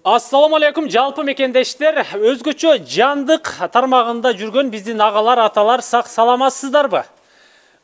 Assalamu alaikum жалпы мекендештер, өзгөчө жандык тармагында жүргөн биздин агалар, аталар сак саламатсыздарбы?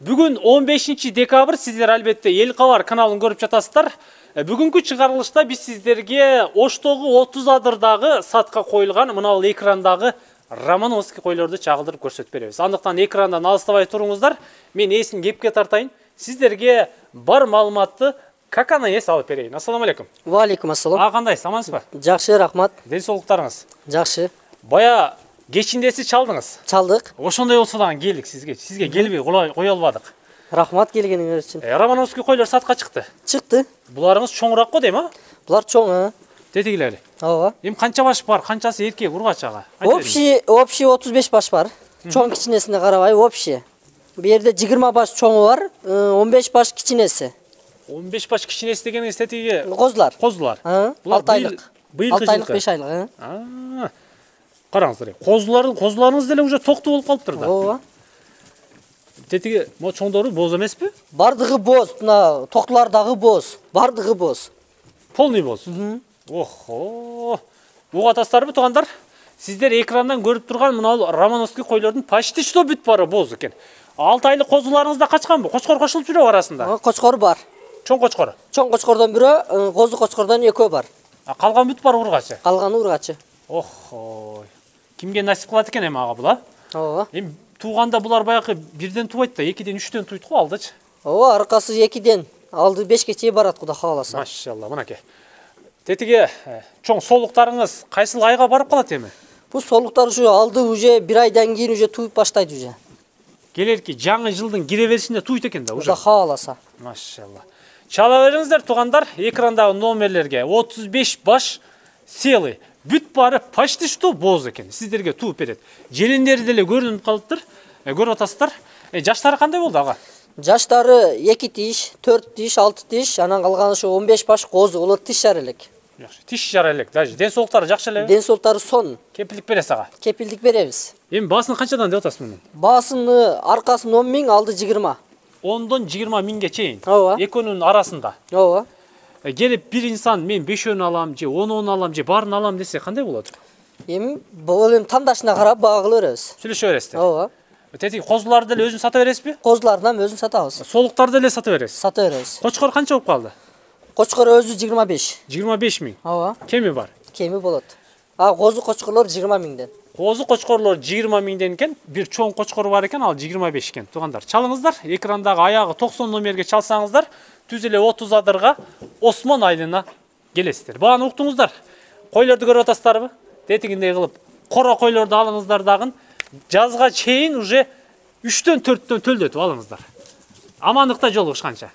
Бүгүн 15 декабрь сиздер албетте Эл Кабар каналын көрүп жатасыздар. Бүгүнкү чыгарылышта биз сиздерге Оштогу 30 адырдагы сатка коюлган мына экрандагы Романовский койлорду чагылдырып көрсөтүп беребиз. Андыктан экрандан алыстабай туруңуздар. Мен эсин кепке тартайын. Сиздерге бар маалыматты Какана ес алып берейин. Ассаламу алейкум. Ва алейкум ассалам. Кандайсыз, амансызбы? Жакшы, рахмат. Ден соолуктарыңыз? Жакшы. Бая кечинде сиз чалдыңыз. Чалдык. Ошондой болсо дагы келдик сизге. Сизге келбей кое албадык. Рахмат келгениңиз үчүн. Романовский койлор сатка чыкты. Чыкты. Буларыңыз чоңураак го дейм, а? Булар чоң, Тетигилери. Ооба. Эми канча баш бар? Канчасы эркек, ургач ага? Общий 35 баш бар. Чоң кичинесине карабай, общий. Бу жерде 20 баш чоңу бар, 15 баш кичинеси. 15 баш кичинеси дегениңиз тетиги Козулар. Козулар. 6 айлык. Быйылкы 6 айлык, 5 айлык, Караңыздар. Козуларыңыз деле уже токтуу болуп калыптыр да. Ооба. Тетиги мо чоңдору боз эмеспи? Бардыгы боз, мына токтулардагы боз, бардыгы боз. Полный боз. Охо. Угатасыздарбы туугандар? Сиздер экрандан көрүп турган мына Романовский койлордун почти что бүт бары боз экен. 6 айлык козуларыңыз да качканбы? Кочкор кошулуп жүрөбү арасында? Кочкор бар. Чоң кочкор. Чоң кочкордон бирөө, козу кочкордон экөө бар. Калган бүт бар ургачы. Калганы ургачы. Охо. Кимге насип кылат экен эми ага бул, а? Ооба. Эми тууганда булар баягы бирден тубайт да, 2ден 3ден туйт го алдычы. Ооба, аркасы 2ден, алды 5ке чейин барат, Кудай кааласа. Машалла, мынакей. Тетиге чоң солуктарыңыз кайсыл айга барып калат эми? Бул солуктар ушу алды уже 1 айдан кийин уже туйуп баштайт уже. Келерки жаңы жылдын кире беришинде туйт экен да уже. Кудай кааласа. Машалла. Чала бериңиздер туугандар, экрандагы номерлерге 35 баш селы. Бүт бары почти что боз экен. Сиздерге туып берет. Желиндери деле көрүнүп калыптыр. Көрүп атасыздар. Жаштары кандай болду ага? Жаштары 2 тиш, 4 тиш, 6 тиш, анан калганы ошо 15 баш козу, олар тиш жара элек. Жакшы. Тиш жара элек. Даже ден соолуктары жакшы элеби? Ден соолуктары сон. Кепилдик бересиз ага. Кепилдик беребиз. Эми баасын канчадан деп атасыз мунун? Баасыны аркасын 10 миң, алды 20. 10дон 20 миңге чейин. Ооба. Экөөнүн арасында. Ооба. Келип бир инсан мен 5-өн алам же 10-өн алам же баарын алам десе кандай болот? Эми бул эми тандашына карап баа кыла беребиз. Сүйлөшө бересиздер. Ооба. Тетиги козуларды деле өзүн сата бересизби? Козулардан өзүн сатабыз. Солуктарды деле сата бересиз. Сата беребиз. Кочкор канча болуп калды? Кочкор өзү 25. 25 миң. Ооба. Кеми бар? Кеми болот. Козу кочкорлор 20 миңден. Козу кочкорлор 20 миңден экен, бир чоң кочкор бар экен, ал 25 экен. Туугандар, чалыңыздар. Экрандагы аягы 90 номерге чалсаңыздар, түз эле 30 адырга Осмон айылына келесиздер. Бааны уктуңуздар. Койлорду көрүп атасыздарбы? Тетигиндей кылып, кора койлорду алыңыздар дагы. Жазга чейин уже 3дөн 4дөн төлдөтүп алыңыздар. Амандыкта жолугушканча.